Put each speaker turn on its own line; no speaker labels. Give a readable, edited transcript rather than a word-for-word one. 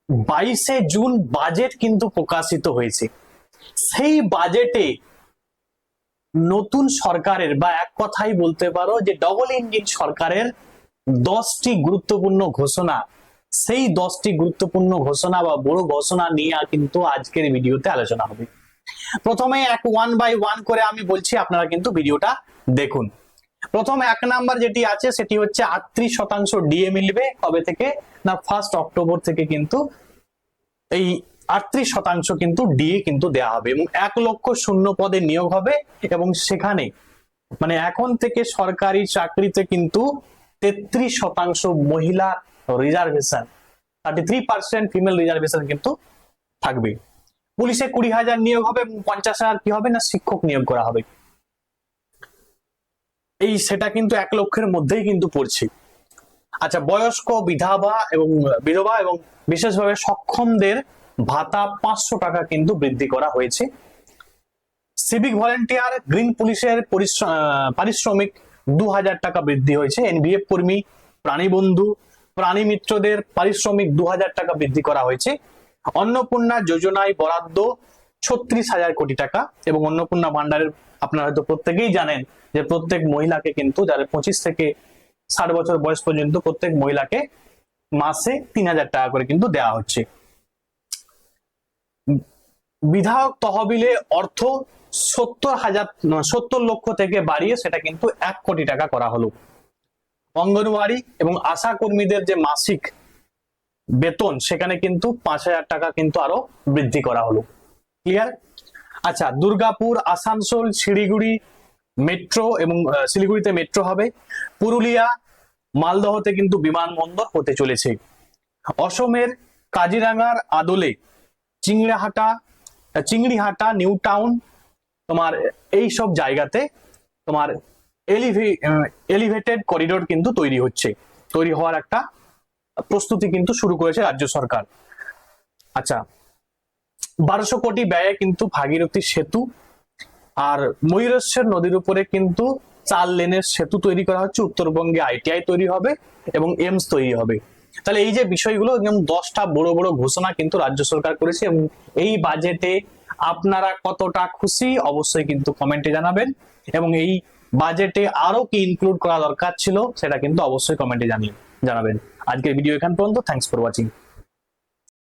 22 June budget কিন্তু প্রকাশিত হয়েছে। সেই বাজেটে নতুন সরকারের বা এক কথাই বলতে পারো যে ডবল ইঞ্জিন সরকারের 10টি গুরুত্বপূর্ণ ঘোষণা, সেই 10টি গুরুত্বপূর্ণ ঘোষণা বা বড় ঘোষণা নিয়ে কিন্তু আজকের ভিডিওতে আলোচনা হবে। প্রথমে ওয়ান বাই ওয়ান করে আমি বলছি, আপনারা কিন্তু ভিডিওটা দেখুন। প্রথম 1 নাম্বার যেটি আছে সেটি হচ্ছে 38% ডিএ মিলবে। কবে থেকে না 1 অক্টোবর থেকে কিন্তু এই 38% কিন্তু ডিএ কিন্তু দেওয়া হবে এবং 1 লক্ষ শূন্য পদে নিয়োগ হবে এবং সেখানে মানে এখন থেকে সরকারি চাকরিতে কিন্তু 33% মহিলা রিজার্ভেশন, 33% ফিমেল রিজার্ভেশন কিন্তু থাকবে। পুলিশে 20,000 নিয়োগ হবে এবং 50,000 কি হবে না শিক্ষক নিয়োগ করা হবে। এই সেটা কিন্তু 1 লক্ষের মধ্যেই কিন্তু পড়ছে। আচ্ছা, বয়স্ক বিধবা এবং বিশেষভাবে সক্ষমদের ভাতা 500 টাকা কিন্তু বৃদ্ধি করা হয়েছে। সিভিক ভলেন্টিয়ার, গ্রিন পুলিশের পারিশ্রমিক 2000 টাকা বৃদ্ধি হয়েছে। এনভিএফ কর্মী, প্রাণী বন্ধু, প্রাণী মিত্রদের পারিশ্রমিক 2000 টাকা বৃদ্ধি করা হয়েছে। অন্নপূর্ণা যোজনায় বরাদ্দ 36,000 কোটি টাকা এবং অন্নপূর্ণা ভান্ডারের আপনারা হয়তো প্রত্যেকেই জানেন যে প্রত্যেক মহিলাকে কিন্তু যাদের 25 থেকে 60 বছর বয়স পর্যন্ত প্রত্যেক মহিলাকে মাসে 3000 টাকা করে কিন্তু দেওয়া হচ্ছে। বিধায়ক তহবিলে অর্থ 70 লক্ষ থেকে বাড়িয়ে সেটা কিন্তু 1 কোটি টাকা করা হলো। অঙ্গনওয়াড়ি এবং আশা কর্মীদের যে মাসিক বেতন সেখানে কিন্তু 5,000 টাকা কিন্তু আরো বৃদ্ধি করা হলো। ক্লিয়ার? আচ্ছা, দুর্গাপুর, আসানসোল, শিলিগুড়ি মেট্রো এবং শিলিগুড়িতে মেট্রো হবে। পুরুলিয়া, মালদহতে কিন্তু বিমানবন্দর হতে চলেছে। অসমের কাজিরাঙ্গার আদলে চিংড়িহাটা, নিউ টাউন তোমার এই সব জায়গাতে তোমার এলিভেটেড করিডোর কিন্তু তৈরি হওয়ার একটা প্রস্তুতি কিন্তু শুরু করেছে রাজ্য সরকার। আচ্ছা, 1200 কোটি ব্যয়ে কিন্তু ভাগীরথী সেতু আর ময়ূরেশ্বর নদীর উপরে কিন্তু 4 লেনের সেতু তৈরি করা হচ্ছে। উত্তরবঙ্গে আইটিআই তৈরি হবে এবং এইমস তৈরি হবে। তাহলে এই যে বিষয়গুলো একদম 10টা বড় বড় ঘোষণা কিন্তু রাজ্য সরকার করেছে এবং এই বাজেটে আপনারা কতটা খুশি অবশ্যই কিন্তু কমেন্টে জানাবেন এবং এই বাজেটে আরো কি ইনক্লুড করা দরকার ছিল সেটা কিন্তু অবশ্যই কমেন্টে জানাবেন। আজকের ভিডিও এখান পর্যন্ত। Thanks for watching.